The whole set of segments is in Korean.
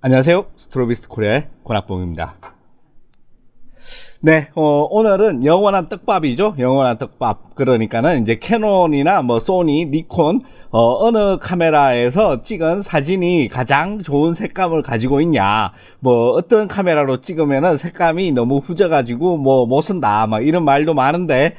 안녕하세요. 스트로비스트 코리아의 권학봉입니다. 네, 오늘은 영원한 떡밥이죠. 영원한 떡밥. 그러니까는 이제 캐논이나 뭐 소니, 니콘, 어느 카메라에서 찍은 사진이 가장 좋은 색감을 가지고 있냐. 뭐 어떤 카메라로 찍으면은 색감이 너무 후져가지고 뭐 못 쓴다. 막 이런 말도 많은데,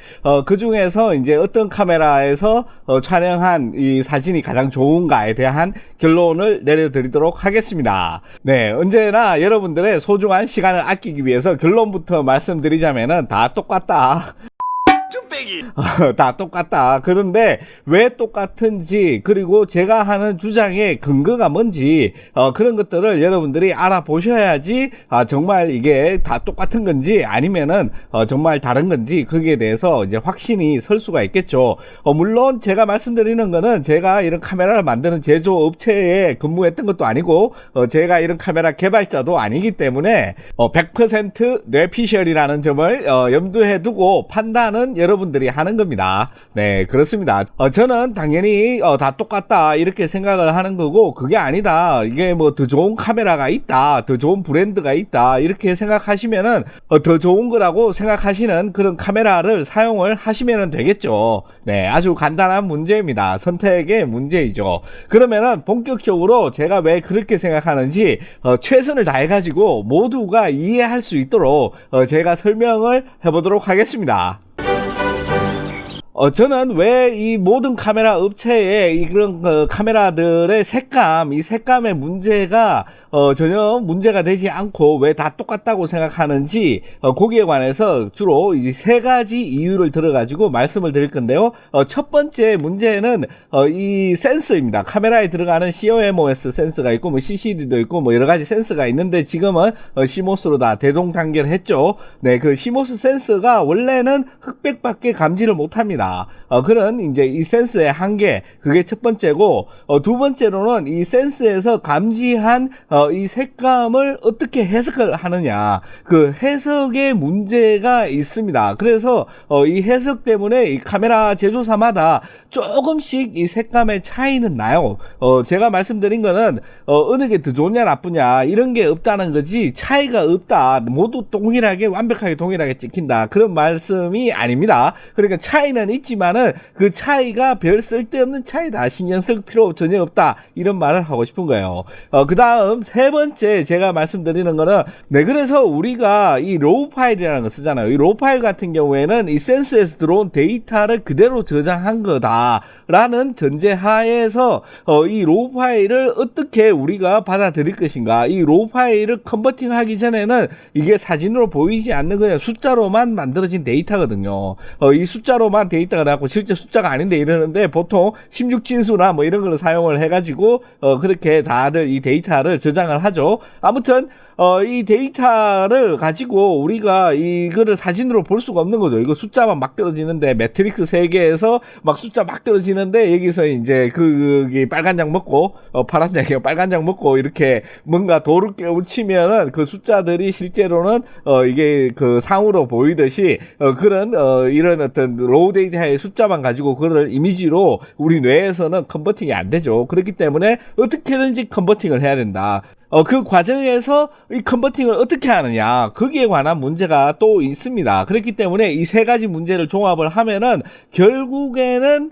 그 중에서 이제 어떤 카메라에서 촬영한 이 사진이 가장 좋은가에 대한 결론을 내려드리도록 하겠습니다. 네, 언제나 여러분들의 소중한 시간을 아끼기 위해서 결론부터 말씀드리자면은 다 똑같다. 다 똑같다. 그런데 왜 똑같은지, 그리고 제가 하는 주장의 근거가 뭔지, 그런 것들을 여러분들이 알아보셔야지, 정말 이게 다 똑같은 건지, 아니면은, 정말 다른 건지, 거기에 대해서 이제 확신이 설 수가 있겠죠. 물론 제가 말씀드리는 거는 제가 이런 카메라를 만드는 제조업체에 근무했던 것도 아니고, 제가 이런 카메라 개발자도 아니기 때문에, 100% 뇌피셜이라는 점을, 염두에 두고 판단은 여러분들이 하는 겁니다. 네, 그렇습니다. 저는 당연히 다 똑같다 이렇게 생각을 하는 거고, 그게 아니다, 이게 뭐 더 좋은 카메라가 있다, 더 좋은 브랜드가 있다 이렇게 생각하시면은 더 좋은 거라고 생각하시는 그런 카메라를 사용을 하시면 되겠죠. 네, 아주 간단한 문제입니다. 선택의 문제이죠. 그러면은 본격적으로 제가 왜 그렇게 생각하는지 최선을 다해가지고 모두가 이해할 수 있도록 제가 설명을 해보도록 하겠습니다. 저는 왜 이 모든 카메라 업체의 이런 카메라들의 색감, 이 색감의 문제가 전혀 문제가 되지 않고 왜 다 똑같다고 생각하는지, 거기에 관해서 주로 이 세 가지 이유를 들어가지고 말씀을 드릴 건데요. 첫 번째 문제는 이 센서입니다. 카메라에 들어가는 CMOS 센서가 있고, 뭐 CCD도 있고, 뭐 여러 가지 센서가 있는데 지금은 CMOS로 다 대동단결했죠. 네, 그 CMOS 센서가 원래는 흑백밖에 감지를 못합니다. 그런 이제 이 센서의 한계, 그게 첫 번째고, 두 번째로는 이 센서에서 감지한 이 색감을 어떻게 해석을 하느냐, 그 해석의 문제가 있습니다. 그래서 이 해석 때문에 이 카메라 제조사마다 조금씩 이 색감의 차이는 나요. 제가 말씀드린 거는 어느 게 더 좋냐 나쁘냐 이런 게 없다는 거지, 차이가 없다, 모두 동일하게 완벽하게 동일하게 찍힌다, 그런 말씀이 아닙니다. 그러니까 차이는 있지만은 그 차이가 별 쓸데없는 차이다, 신경 쓸 필요 전혀 없다, 이런 말을 하고 싶은 거예요. 그 다음 세 번째 제가 말씀드리는 거는, 네, 그래서 우리가 이 로우 파일이라는 거 쓰잖아요. 이 로우 파일 같은 경우에는 이 센서에서 들어온 데이터를 그대로 저장한 거다라는 전제하에서 이 로우 파일을 어떻게 우리가 받아들일 것인가, 이 로우 파일을 컨버팅 하기 전에는 이게 사진으로 보이지 않는 그냥 숫자로만 만들어진 데이터거든요. 이 숫자로만 데이터가 나고 실제 숫자가 아닌데 이러는데, 보통 16진수나 뭐 이런 걸 사용을 해가지고 그렇게 다들 이 데이터를 저장을 하죠. 아무튼 이 데이터를 가지고 우리가 이거를 사진으로 볼 수가 없는 거죠. 이거 숫자만 막 떨어지는데, 매트릭스 세계에서 막 숫자 막 떨어지는데, 여기서 이제 그게 빨간장 먹고 파란장이요 빨간장 먹고 이렇게 뭔가 도를 깨우치면은 그 숫자들이 실제로는 이게 그 상으로 보이듯이 그런 이런 어떤 로우 데이터의 숫자만 가지고 그걸 이미지로 우리 뇌에서는 컨버팅이 안 되죠. 그렇기 때문에 어떻게든지 컨버팅을 해야 된다. 그 과정에서 이 컨버팅을 어떻게 하느냐, 거기에 관한 문제가 또 있습니다. 그렇기 때문에 이 세 가지 문제를 종합을 하면은 결국에는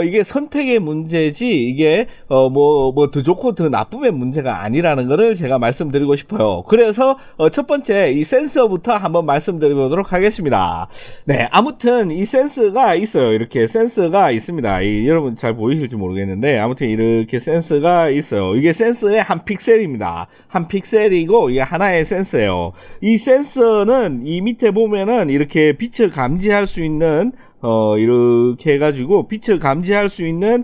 이게 선택의 문제지, 이게 뭐 더 좋고 더 나쁨의 문제가 아니라는 거를 제가 말씀드리고 싶어요. 그래서 첫 번째 이 센서부터 한번 말씀드려보도록 하겠습니다. 네, 아무튼 이 센서가 있어요. 이렇게 센서가 있습니다. 여러분 잘 보이실지 모르겠는데, 아무튼 이렇게 센서가 있어요. 이게 센서의 한 픽셀입니다. 한 픽셀이고 이게 하나의 센서예요. 이 센서는 이 밑에 보면은 이렇게 빛을 감지할 수 있는 이렇게 해가지고 빛을 감지할 수 있는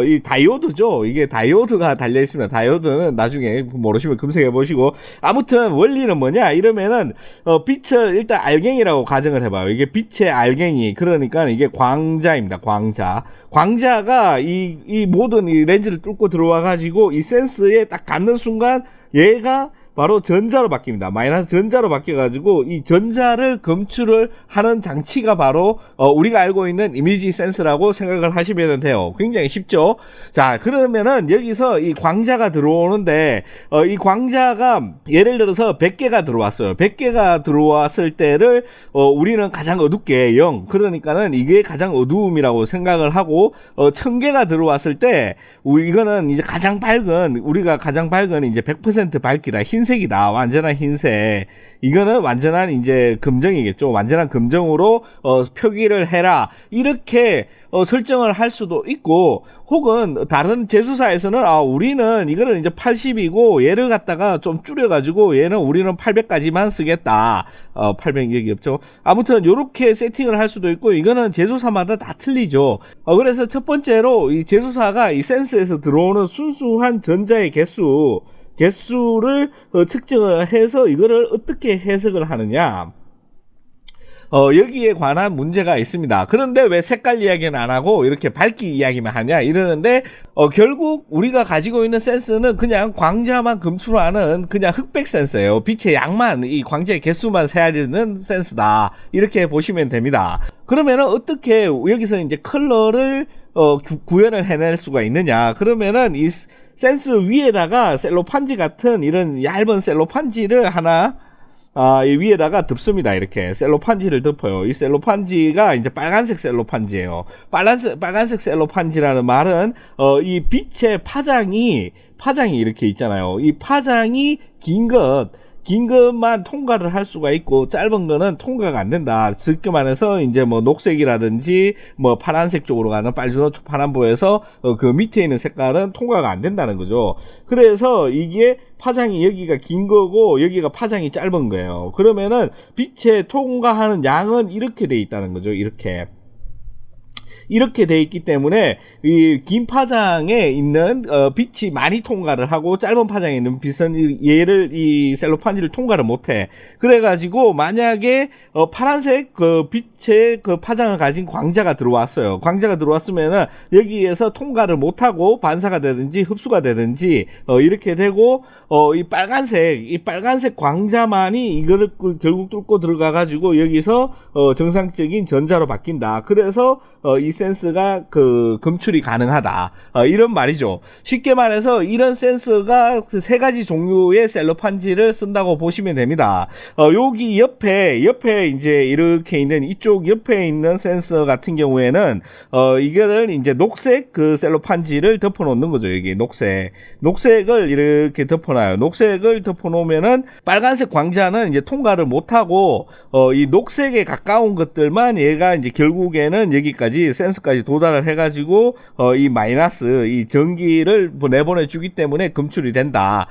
이 다이오드죠. 이게 다이오드가 달려 있습니다. 다이오드는 나중에 모르시면 검색해 보시고, 아무튼 원리는 뭐냐 이러면은 빛을 일단 알갱이라고 가정을 해봐요. 이게 빛의 알갱이, 그러니까 이게 광자입니다. 광자가 이 모든 이 렌즈를 뚫고 들어와 가지고 이 센서에 딱 닿는 순간 얘가 바로 전자로 바뀝니다. 마이너스 전자로 바뀌어가지고 이 전자를 검출을 하는 장치가 바로 우리가 알고 있는 이미지 센서라고 생각을 하시면 돼요. 굉장히 쉽죠. 자, 그러면은 여기서 이 광자가 들어오는데 이 광자가 예를 들어서 100개가 들어왔어요. 100개가 들어왔을 때를 우리는 가장 어둡게 0, 그러니까는 이게 가장 어두움이라고 생각을 하고 1000개가 들어왔을 때 이거는 이제 가장 밝은, 우리가 가장 밝은 이제 100% 밝기다, 흰색이다, 완전한 흰색. 이거는 완전한 이제 금정이겠죠. 완전한 금정으로 표기를 해라, 이렇게 설정을 할 수도 있고, 혹은 다른 제수사에서는 우리는 이거를 이제 80이고 얘를 갖다가 좀 줄여가지고 얘는 우리는 800까지만 쓰겠다. 800 여기 없죠. 아무튼 요렇게 세팅을 할 수도 있고, 이거는 제조사마다 다 틀리죠. 그래서 첫 번째로 이 제조사가 이 센스에서 들어오는 순수한 전자의 개수를 측정을 해서 이거를 어떻게 해석을 하느냐. 여기에 관한 문제가 있습니다. 그런데 왜 색깔 이야기는 안 하고 이렇게 밝기 이야기만 하냐 이러는데, 결국 우리가 가지고 있는 센스는 그냥 광자만 검출하는 그냥 흑백 센서예요. 빛의 양만, 이 광자의 개수만 세아리는 센스다, 이렇게 보시면 됩니다. 그러면은 어떻게 여기서 이제 컬러를 구현을 해낼 수가 있느냐. 그러면은 이 센스 위에다가 셀로판지 같은 이런 얇은 셀로판지를 하나 이 위에다가 덮습니다. 이렇게 셀로판지를 덮어요. 이 셀로판지가 이제 빨간색 셀로판지예요. 빨간색 셀로판지라는 말은 이 빛의 파장이 이렇게 있잖아요. 이 파장이 긴 것만 통과를 할 수가 있고, 짧은 거는 통과가 안 된다. 쉽게 말해서 이제 뭐 녹색이라든지 뭐 파란색 쪽으로 가는 빨주노초 파란보에서 그 밑에 있는 색깔은 통과가 안 된다는 거죠. 그래서 이게 파장이 여기가 긴 거고 여기가 파장이 짧은 거예요. 그러면은 빛에 통과하는 양은 이렇게 돼 있다는 거죠. 이렇게 돼 있기 때문에 이 긴 파장에 있는 빛이 많이 통과를 하고, 짧은 파장에 있는 빛은 얘를, 이 셀로판지를 통과를 못해. 그래가지고 만약에 파란색 그 빛의 그 파장을 가진 광자가 들어왔어요. 광자가 들어왔으면은 여기에서 통과를 못하고 반사가 되든지 흡수가 되든지 이렇게 되고, 이 빨간색 광자만이 이거를 결국 뚫고 들어가가지고 여기서 정상적인 전자로 바뀐다. 그래서 이 센스가 검출이 가능하다, 이런 말이죠. 쉽게 말해서 이런 센서가 그 세 가지 종류의 셀로판지를 쓴다고 보시면 됩니다. 여기 옆에 이제 이렇게 있는, 이쪽 옆에 있는 센서 같은 경우에는 이거를 이제 녹색 그 셀로판지를 덮어 놓는 거죠. 여기 녹색을 이렇게 덮어놔요. 녹색을 덮어 놓으면은 빨간색 광자는 이제 통과를 못하고 이 녹색에 가까운 것들만 얘가 이제 결국에는 여기까지 센스까지 도달을 해가지고 이 마이너스, 이 전기를 내보내주기 때문에 검출이 된다.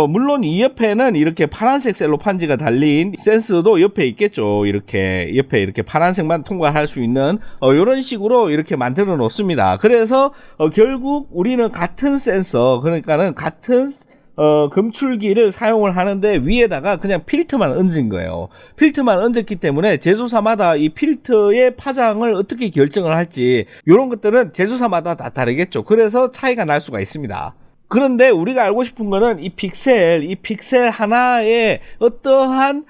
물론 이 옆에는 이렇게 파란색 셀로판지가 달린 센서도 옆에 있겠죠. 이렇게 옆에 이렇게 파란색만 통과할 수 있는 이런 식으로 이렇게 만들어 놓습니다. 그래서 결국 우리는 같은 센서, 그러니까는 같은 검출기를 사용을 하는데 위에다가 그냥 필터만 얹은 거예요. 필터만 얹었기 때문에 제조사마다 이 필터의 파장을 어떻게 결정을 할지, 이런 것들은 제조사마다 다 다르겠죠. 그래서 차이가 날 수가 있습니다. 그런데 우리가 알고 싶은 거는 이 픽셀 하나에 어떠한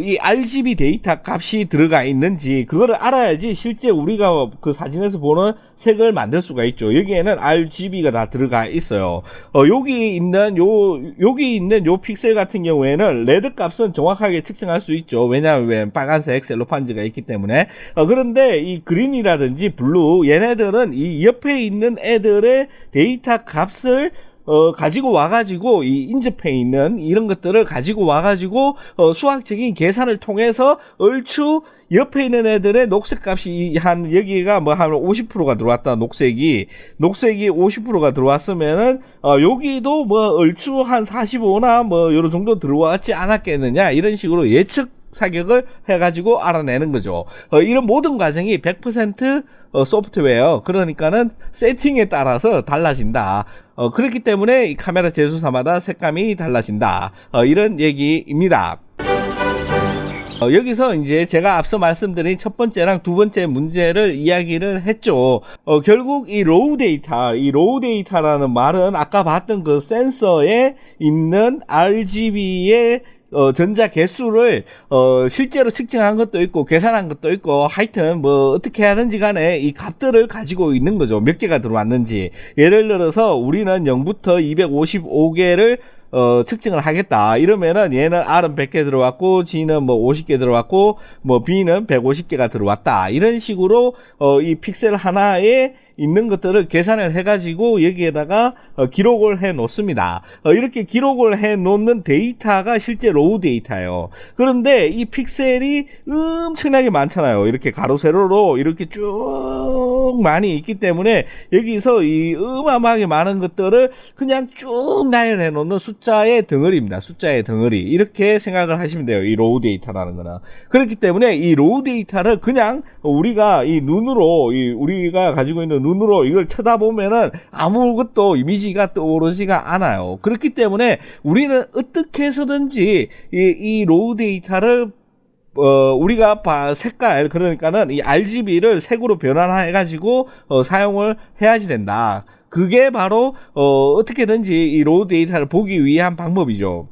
이 RGB 데이터 값이 들어가 있는지, 그거를 알아야지 실제 우리가 그 사진에서 보는 색을 만들 수가 있죠. 여기에는 RGB가 다 들어가 있어요. 여기 있는 요 픽셀 같은 경우에는 레드 값은 정확하게 측정할 수 있죠. 왜냐하면 빨간색 셀로판지가 있기 때문에. 그런데 이 그린이라든지 블루, 얘네들은 이 옆에 있는 애들의 데이터 값을 가지고 와가지고, 이 인접해 있는 이런 것들을 가지고 와가지고 수학적인 계산을 통해서 얼추 옆에 있는 애들의 녹색 값이 한, 여기가 뭐 한 50%가 들어왔다. 녹색이 50%가 들어왔으면은 여기도 뭐 얼추 한 45나 뭐 요런 정도 들어왔지 않았겠느냐, 이런 식으로 예측 사격을 해가지고 알아내는 거죠. 이런 모든 과정이 100% 소프트웨어, 그러니까는 세팅에 따라서 달라진다. 그렇기 때문에 이 카메라 제조사마다 색감이 달라진다. 이런 얘기입니다. 여기서 이제 제가 앞서 말씀드린 첫 번째랑 두 번째 문제를 이야기를 했죠. 결국 이 로우 데이터라는 말은 아까 봤던 그 센서에 있는 RGB의 전자 개수를 실제로 측정한 것도 있고 계산한 것도 있고 하여튼 뭐 어떻게 하든지 간에 이 값들을 가지고 있는 거죠. 몇 개가 들어왔는지. 예를 들어서 우리는 0부터 255개를 측정을 하겠다. 이러면은 얘는 R은 100개 들어왔고 G는 뭐 50개 들어왔고 뭐 B는 150개가 들어왔다. 이런 식으로 이 픽셀 하나에 있는 것들을 계산을 해가지고 여기에다가 기록을 해 놓습니다. 이렇게 기록을 해 놓는 데이터가 실제 로우 데이터예요. 그런데 이 픽셀이 엄청나게 많잖아요. 이렇게 가로 세로로 이렇게 쭉 많이 있기 때문에 여기서 이 어마어마하게 많은 것들을 그냥 쭉 나열해 놓는 숫자의 덩어리입니다. 숫자의 덩어리. 이렇게 생각을 하시면 돼요. 이 로우 데이터라는 거는. 그렇기 때문에 이 로우 데이터를 그냥 우리가 이 눈으로 우리가 가지고 있는 눈으로 이걸 쳐다보면은 아무것도 이미지가 떠오르지가 않아요. 그렇기 때문에 우리는 어떻게 해서든지 이 로우 데이터를 우리가 색깔, 그러니까는 이 RGB를 색으로 변환해가지고 사용을 해야지 된다. 그게 바로 어떻게든지 이 로우 데이터를 보기 위한 방법이죠.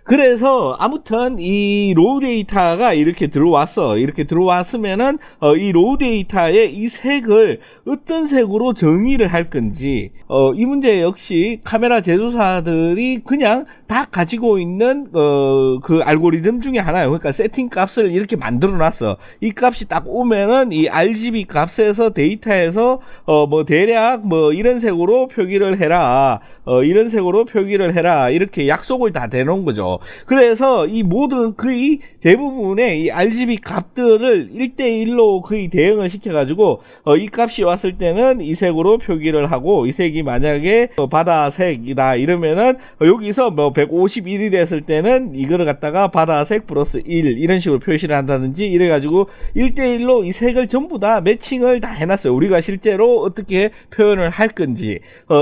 그래서 아무튼 이 로우 데이터가 이렇게 들어왔으면은 이 로우 데이터의 이 색을 어떤 색으로 정의를 할 건지 이 문제 역시 카메라 제조사들이 그냥 다 가지고 있는 그 알고리즘 중에 하나예요. 그러니까 세팅 값을 이렇게 만들어 놨어. 이 값이 딱 오면은 이 RGB 값에서 데이터에서 뭐 대략 뭐 이런 색으로 표기를 해라. 이런 색으로 표기를 해라. 이렇게 약속을 다 대놓은 거죠. 그래서 이 모든 거의 대부분의 이 RGB 값들을 1대1로 거의 대응을 시켜가지고 이 값이 왔을 때는 이 색으로 표기를 하고 이 색이 만약에 바다색이다 이러면은 여기서 뭐 151이 됐을 때는 이거를 갖다가 바다색 플러스 1 이런 식으로 표시를 한다든지 이래가지고 1대1로 이 색을 전부 다 매칭을 다 해놨어요. 우리가 실제로 어떻게 표현을 할 건지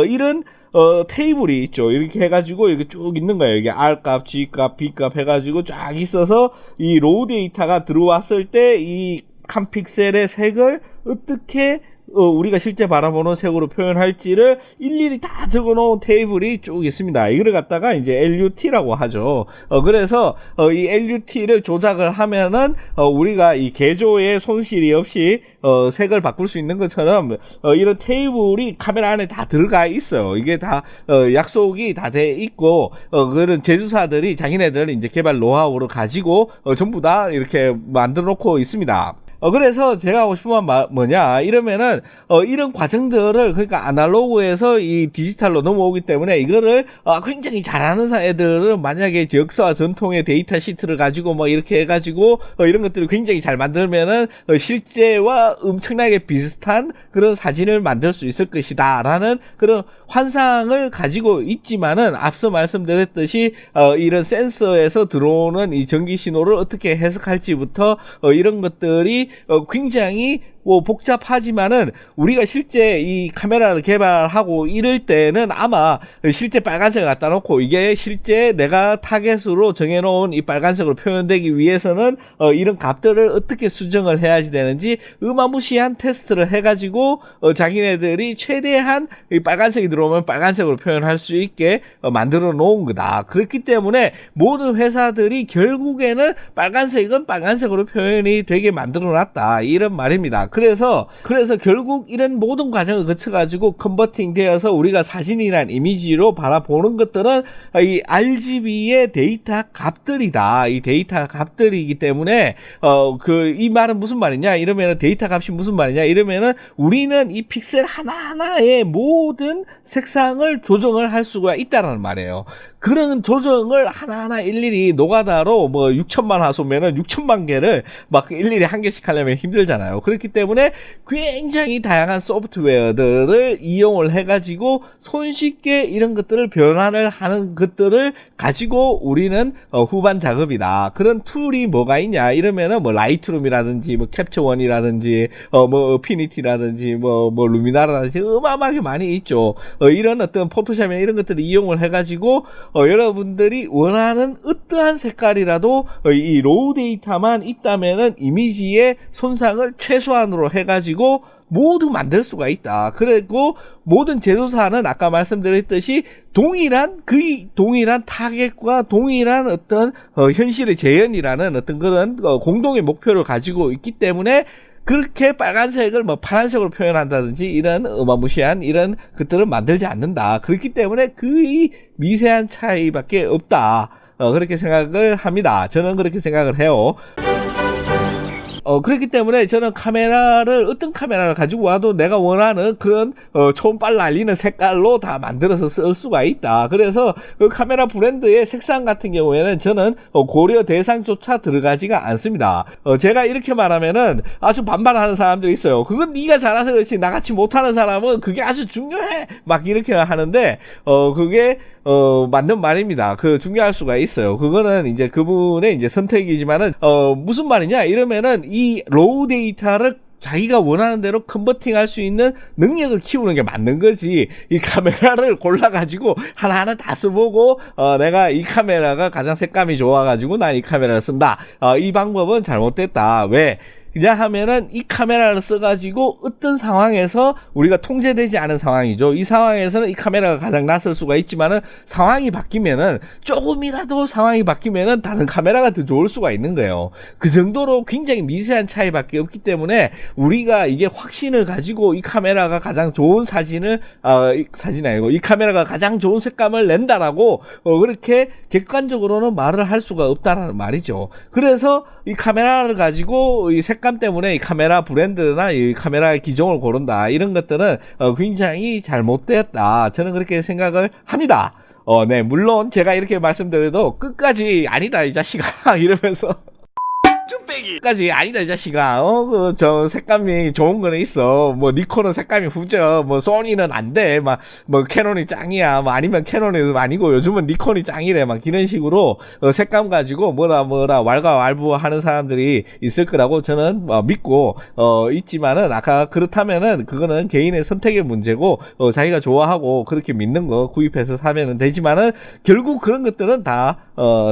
이런 테이블이 있죠. 이렇게 해가지고 이렇게 쭉 있는 거예요. 이게 R값, G값, B값 해가지고 쫙 있어서 이 로우 데이터가 들어왔을 때 이 한 픽셀의 색을 어떻게 우리가 실제 바라보는 색으로 표현할지를 일일이 다 적어 놓은 테이블이 쭉 있습니다. 이걸 갖다가 이제 LUT라고 하죠. 그래서 이 LUT를 조작을 하면은 우리가 이 개조에 손실이 없이 색을 바꿀 수 있는 것처럼 이런 테이블이 카메라 안에 다 들어가 있어요. 이게 다 약속이 다 돼 있고 그런 제조사들이 자기네들 이제 개발 노하우를 가지고 전부 다 이렇게 만들어 놓고 있습니다. 그래서 제가 하고 싶은 말 뭐냐 이러면은 이런 과정들을 그러니까 아날로그에서 이 디지털로 넘어오기 때문에 이거를 굉장히 잘하는 애들은 만약에 역사와 전통의 데이터 시트를 가지고 뭐 이렇게 해가지고 이런 것들을 굉장히 잘 만들면은 실제와 엄청나게 비슷한 그런 사진을 만들 수 있을 것이다 라는 그런 환상을 가지고 있지만은 앞서 말씀드렸듯이 이런 센서에서 들어오는 이 전기 신호를 어떻게 해석할지부터 이런 것들이 굉장히 복잡하지만은 우리가 실제 이 카메라를 개발하고 이럴 때는 아마 실제 빨간색을 갖다 놓고 이게 실제 내가 타겟으로 정해놓은 이 빨간색으로 표현되기 위해서는 이런 값들을 어떻게 수정을 해야지 되는지 어마무시한 테스트를 해가지고 자기네들이 최대한 이 빨간색이 들어오면 빨간색으로 표현할 수 있게 만들어 놓은 거다. 그렇기 때문에 모든 회사들이 결국에는 빨간색은 빨간색으로 표현이 되게 만들어 놨다 이런 말입니다. 그래서 결국 이런 모든 과정을 거쳐가지고 컨버팅 되어서 우리가 사진이란 이미지로 바라보는 것들은 이 RGB의 데이터 값들이다. 이 데이터 값들이기 때문에 이 말은 무슨 말이냐 이러면은 데이터 값이 무슨 말이냐 이러면은 우리는 이 픽셀 하나하나의 모든 색상을 조정을 할 수가 있다는 말이에요. 그런 조정을 하나하나 일일이 노가다로 뭐 6천만 화소면은 6천만 개를 막 일일이 한 개씩 하려면 힘들잖아요. 그렇기 때문에 때문에 굉장히 다양한 소프트웨어들을 이용을 해가지고 손쉽게 이런 것들을 변환을 하는 것들을 가지고 우리는 후반 작업이다. 그런 툴이 뭐가 있냐 이러면은 뭐 라이트룸이라든지 뭐 캡처원이라든지 뭐 어피니티라든지 뭐 루미나라든지 어마어마하게 많이 있죠. 이런 어떤 포토샵이나 이런 것들을 이용을 해가지고 여러분들이 원하는 어떠한 색깔이라도 이 로우 데이터만 있다면은 이미지의 손상을 최소한으로 해가지고 모두 만들 수가 있다. 그리고 모든 제조사는 아까 말씀드렸듯이 동일한 타겟과 동일한 어떤 현실의 재현이라는 어떤 그런 공동의 목표를 가지고 있기 때문에 그렇게 빨간색을 뭐 파란색으로 표현한다든지 이런 어마무시한 이런 것들을 만들지 않는다. 그렇기 때문에 거의 미세한 차이밖에 없다. 그렇게 생각을 합니다. 저는 그렇게 생각을 해요. 그렇기 때문에 저는 어떤 카메라를 가지고 와도 내가 원하는 그런, 초음빨 날리는 색깔로 다 만들어서 쓸 수가 있다. 그래서 그 카메라 브랜드의 색상 같은 경우에는 저는 고려 대상조차 들어가지가 않습니다. 제가 이렇게 말하면은 아주 반발하는 사람들이 있어요. 그건 네가 잘해서 그렇지 나같이 못하는 사람은 그게 아주 중요해. 막 이렇게 하는데, 그게 맞는 말입니다. 중요할 수가 있어요. 그거는 이제 그분의 이제 선택이지만은, 무슨 말이냐? 이러면은 이 로우 데이터를 자기가 원하는 대로 컨버팅 할 수 있는 능력을 키우는 게 맞는 거지. 이 카메라를 골라가지고 하나하나 다 써보고, 내가 이 카메라가 가장 색감이 좋아가지고 난 이 카메라를 쓴다. 이 방법은 잘못됐다. 왜? 그냥 하면은 이 카메라를 써가지고 어떤 상황에서 우리가 통제되지 않은 상황이죠. 이 상황에서는 이 카메라가 가장 낫을 수가 있지만은 상황이 바뀌면은 조금이라도 상황이 바뀌면은 다른 카메라가 더 좋을 수가 있는 거예요. 그 정도로 굉장히 미세한 차이밖에 없기 때문에 우리가 이게 확신을 가지고 이 카메라가 가장 좋은 사진이 아니고 이 카메라가 가장 좋은 색감을 낸다라고 그렇게 객관적으로는 말을 할 수가 없다라는 말이죠. 그래서 이 카메라를 가지고 이 색감 때문에 이 카메라 브랜드나 이 카메라의 기종을 고른다. 이런 것들은 굉장히 잘못되었다. 저는 그렇게 생각을 합니다. 네, 물론 제가 이렇게 말씀드려도 끝까지 아니다, 이 자식아. 이러면서. 까지 아니다 이 자식아. 저 색감이 좋은 거는 있어. 뭐 니콘은 색감이 후져. 뭐 소니는 안 돼. 뭐 캐논이 짱이야. 뭐 아니면 캐논이 아니고 요즘은 니콘이 짱이래. 막 이런 식으로 색감 가지고 뭐라 왈가왈부하는 사람들이 있을 거라고 저는 믿고 있지만은 아까 그렇다면은 그거는 개인의 선택의 문제고 자기가 좋아하고 그렇게 믿는 거 구입해서 사면은 되지만은 결국 그런 것들은 다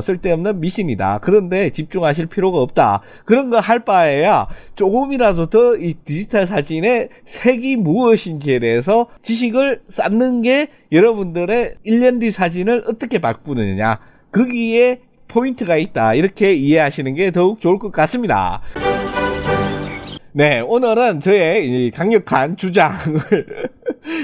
쓸데없는 미신이다. 그런데 집중하실 필요가 없다. 그런 거 할 바에야 조금이라도 더 이 디지털 사진의 색이 무엇인지에 대해서 지식을 쌓는 게 여러분들의 1년 뒤 사진을 어떻게 바꾸느냐, 거기에 포인트가 있다. 이렇게 이해하시는 게 더욱 좋을 것 같습니다. 네, 오늘은 저의 이 강력한 주장을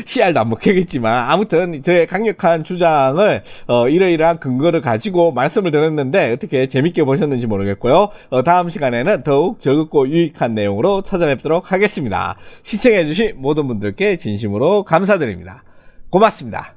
씨알도 안 먹히겠지만 아무튼 저의 강력한 주장을 이러이러한 근거를 가지고 말씀을 드렸는데 어떻게 재밌게 보셨는지 모르겠고요. 다음 시간에는 더욱 즐겁고 유익한 내용으로 찾아뵙도록 하겠습니다. 시청해주신 모든 분들께 진심으로 감사드립니다. 고맙습니다.